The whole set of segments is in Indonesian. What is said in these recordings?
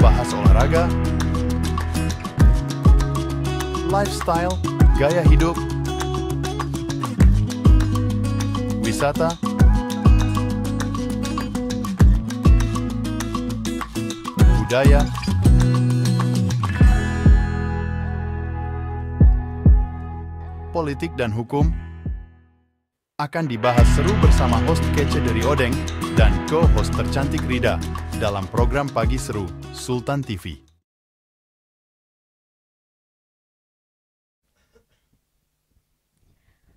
bahas olahraga, lifestyle, gaya hidup, wisata, budaya, politik dan hukum akan dibahas seru bersama host kece dari Odeng dan co-host tercantik Rida dalam program Pagi Seru Sultan TV.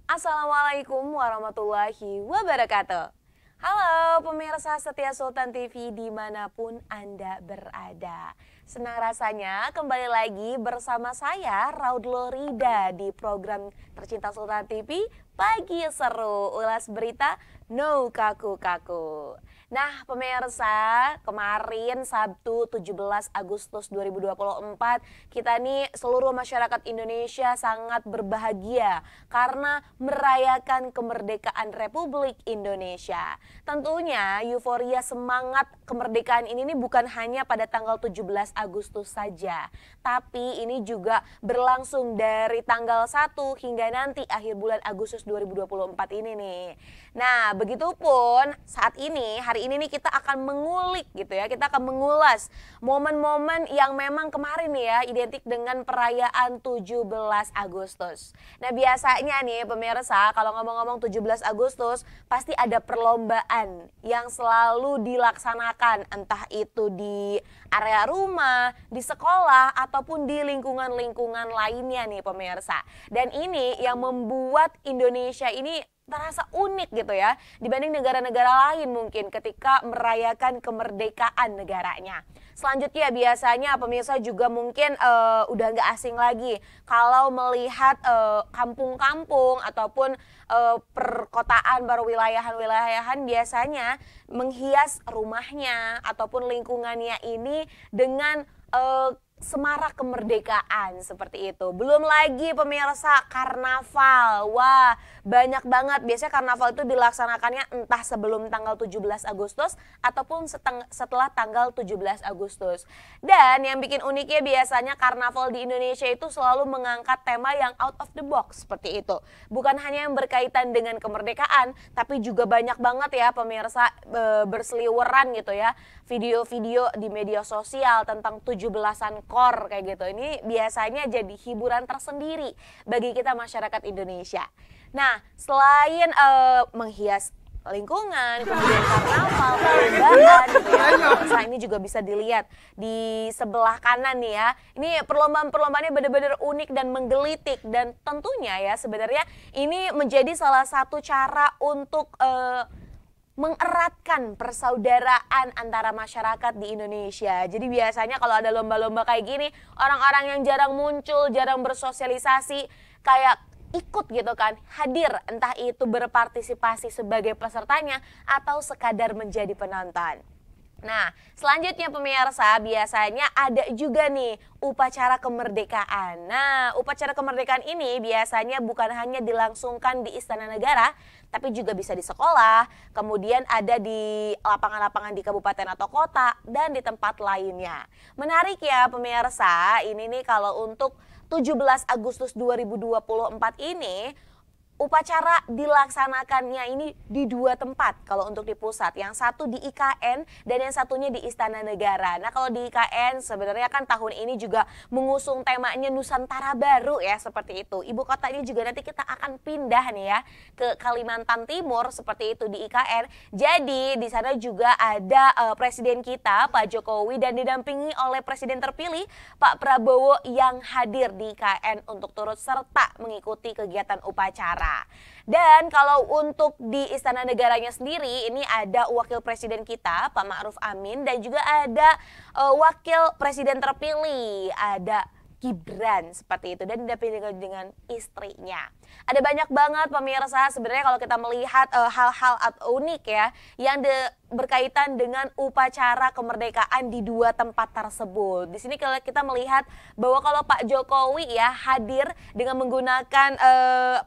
Assalamualaikum warahmatullahi wabarakatuh. Halo pemirsa setia Sultan TV dimanapun Anda berada. Senang rasanya kembali lagi bersama saya Raudlo Rida di program tercinta Sultan TV Pagi Seru, ulas berita no kaku-kaku. Nah pemirsa, kemarin Sabtu 17 Agustus 2024 kita nih seluruh masyarakat Indonesia sangat berbahagia karena merayakan kemerdekaan Republik Indonesia. Tentunya euforia semangat kemerdekaan ini nih bukan hanya pada tanggal 17 Agustus saja, tapi ini juga berlangsung dari tanggal 1 hingga nanti akhir bulan Agustus 2024 ini nih. Nah, begitupun saat ini, hari ini nih kita akan mengulik gitu ya, kita akan mengulas momen-momen yang memang kemarin nih ya identik dengan perayaan 17 Agustus. Nah, biasanya nih pemirsa, kalau ngomong-ngomong 17 Agustus pasti ada perlombaan yang selalu dilaksanakan, entah itu di area rumah, di sekolah, ataupun di lingkungan-lingkungan lainnya nih pemirsa. Dan ini yang membuat Indonesia ini terasa unik gitu ya dibanding negara-negara lain mungkin ketika merayakan kemerdekaan negaranya. Selanjutnya biasanya pemirsa juga mungkin udah nggak asing lagi kalau melihat kampung-kampung ataupun perkotaan baru wilayahan-wilayahan biasanya menghias rumahnya ataupun lingkungannya ini dengan semarak kemerdekaan seperti itu. Belum lagi pemirsa karnaval. Wah, banyak banget. Biasanya karnaval itu dilaksanakannya entah sebelum tanggal 17 Agustus ataupun setelah tanggal 17 Agustus. Dan yang bikin uniknya biasanya karnaval di Indonesia itu selalu mengangkat tema yang out of the box seperti itu. Bukan hanya yang berkaitan dengan kemerdekaan, tapi juga banyak banget ya pemirsa berseliweran gitu ya. Video-video di media sosial tentang 17-an kor kayak gitu. Ini biasanya jadi hiburan tersendiri bagi kita masyarakat Indonesia. Nah, selain menghias lingkungan, kemudian karnaval, perlombaan gitu ya. Nah, ini juga bisa dilihat di sebelah kanan nih ya. Ini perlombaan-perlombaannya benar-benar unik dan menggelitik. Dan tentunya ya sebenarnya ini menjadi salah satu cara untuk mengeratkan persaudaraan antara masyarakat di Indonesia. Jadi biasanya kalau ada lomba-lomba kayak gini, orang-orang yang jarang muncul, jarang bersosialisasi, kayak ikut gitu kan, hadir, entah itu berpartisipasi sebagai pesertanya atau sekadar menjadi penonton. Nah, selanjutnya pemirsa, biasanya ada juga nih upacara kemerdekaan. Nah, upacara kemerdekaan ini biasanya bukan hanya dilangsungkan di Istana Negara, tapi juga bisa di sekolah, kemudian ada di lapangan-lapangan di kabupaten atau kota, dan di tempat lainnya. Menarik ya pemirsa, ini nih kalau untuk 17 Agustus 2024 ini, upacara dilaksanakannya ini di dua tempat kalau untuk di pusat. Yang satu di IKN dan yang satunya di Istana Negara. Nah kalau di IKN sebenarnya kan tahun ini juga mengusung temanya Nusantara Baru ya seperti itu. Ibu kotanya juga nanti kita akan pindah nih ya ke Kalimantan Timur seperti itu di IKN. Jadi di sana juga ada presiden kita Pak Jokowi dan didampingi oleh presiden terpilih Pak Prabowo yang hadir di IKN untuk turut serta mengikuti kegiatan upacara. Dan kalau untuk di Istana Negaranya sendiri ini ada wakil presiden kita Pak Ma'ruf Amin dan juga ada wakil presiden terpilih ada Gibran seperti itu dan didampingi dengan istrinya. Ada banyak banget pemirsa sebenarnya kalau kita melihat hal-hal unik ya yang berkaitan dengan upacara kemerdekaan di dua tempat tersebut. Di sini kalau kita melihat bahwa kalau Pak Jokowi ya hadir dengan menggunakan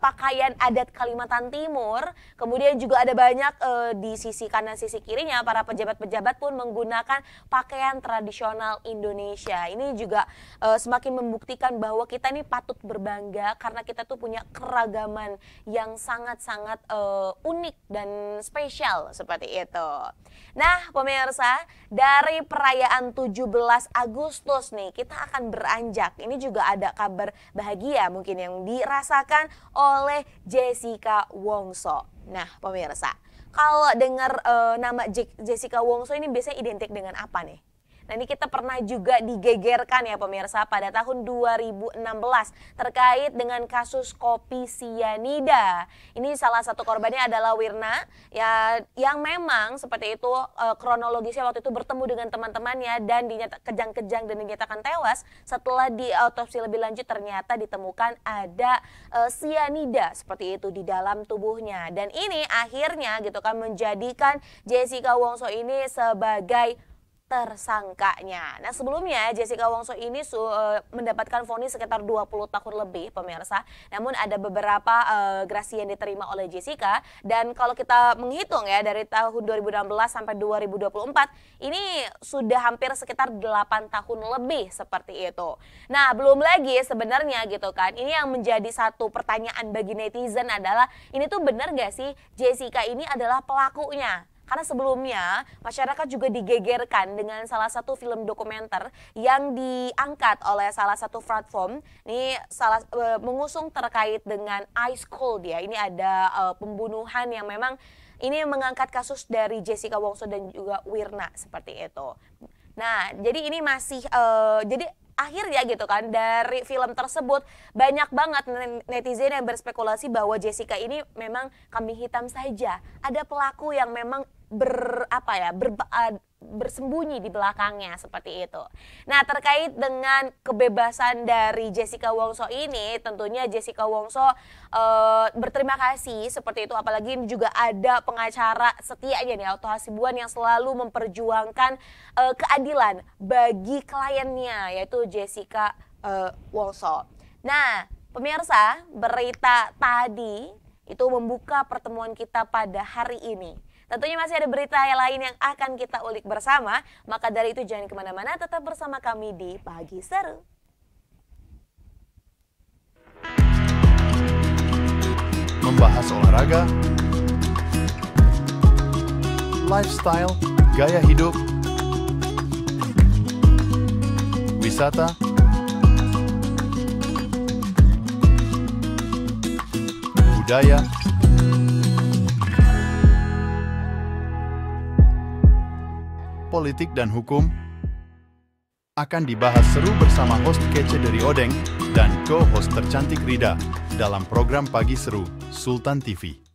pakaian adat Kalimantan Timur, kemudian juga ada banyak di sisi kanan sisi kirinya para pejabat-pejabat pun menggunakan pakaian tradisional Indonesia. Ini juga semakin membuktikan bahwa kita ini patut berbangga karena kita tuh punya keragaman yang sangat-sangat unik dan spesial seperti itu. Nah pemirsa, dari perayaan 17 Agustus nih kita akan beranjak. Ini juga ada kabar bahagia mungkin yang dirasakan oleh Jessica Wongso. Nah pemirsa, kalau dengar nama Jessica Wongso ini biasanya identik dengan apa nih? Nah ini kita pernah juga digegerkan ya pemirsa pada tahun 2016 terkait dengan kasus kopi sianida. Ini salah satu korbannya adalah Wirna ya, yang memang seperti itu kronologisnya waktu itu bertemu dengan teman-temannya dan kejang-kejang dan dinyatakan tewas setelah diautopsi lebih lanjut ternyata ditemukan ada sianida seperti itu di dalam tubuhnya. Dan ini akhirnya gitu kan menjadikan Jessica Wongso ini sebagai tersangkanya. Nah sebelumnya Jessica Wongso ini mendapatkan vonis sekitar 20 tahun lebih pemirsa. Namun ada beberapa grasi yang diterima oleh Jessica. Dan kalau kita menghitung ya dari tahun 2016 sampai 2024 ini sudah hampir sekitar 8 tahun lebih seperti itu. Nah belum lagi sebenarnya gitu kan, ini yang menjadi satu pertanyaan bagi netizen adalah ini tuh benar gak sih Jessica ini adalah pelakunya? Karena sebelumnya masyarakat juga digegerkan dengan salah satu film dokumenter yang diangkat oleh salah satu platform. Ini mengusung terkait dengan Ice Cold ya. Ini ada pembunuhan yang memang ini mengangkat kasus dari Jessica Wongso dan juga Wirna seperti itu. Nah jadi ini masih jadi akhirnya gitu kan dari film tersebut banyak banget netizen yang berspekulasi bahwa Jessica ini memang kambing hitam saja. Ada pelaku yang memang bersembunyi di belakangnya seperti itu. Nah terkait dengan kebebasan dari Jessica Wongso ini tentunya Jessica Wongso berterima kasih seperti itu, apalagi juga ada pengacara setianya nih Auto Hasibuan yang selalu memperjuangkan keadilan bagi kliennya yaitu Jessica Wongso. Nah pemirsa, berita tadi itu membuka pertemuan kita pada hari ini. Tentunya masih ada berita yang lain yang akan kita ulik bersama, maka dari itu jangan kemana-mana, tetap bersama kami di Pagi Seru. Membahas olahraga, lifestyle, gaya hidup, wisata, budaya, politik dan hukum akan dibahas seru bersama host kece dari Odeng dan co-host tercantik Rida dalam program Pagi Seru Sultan TV.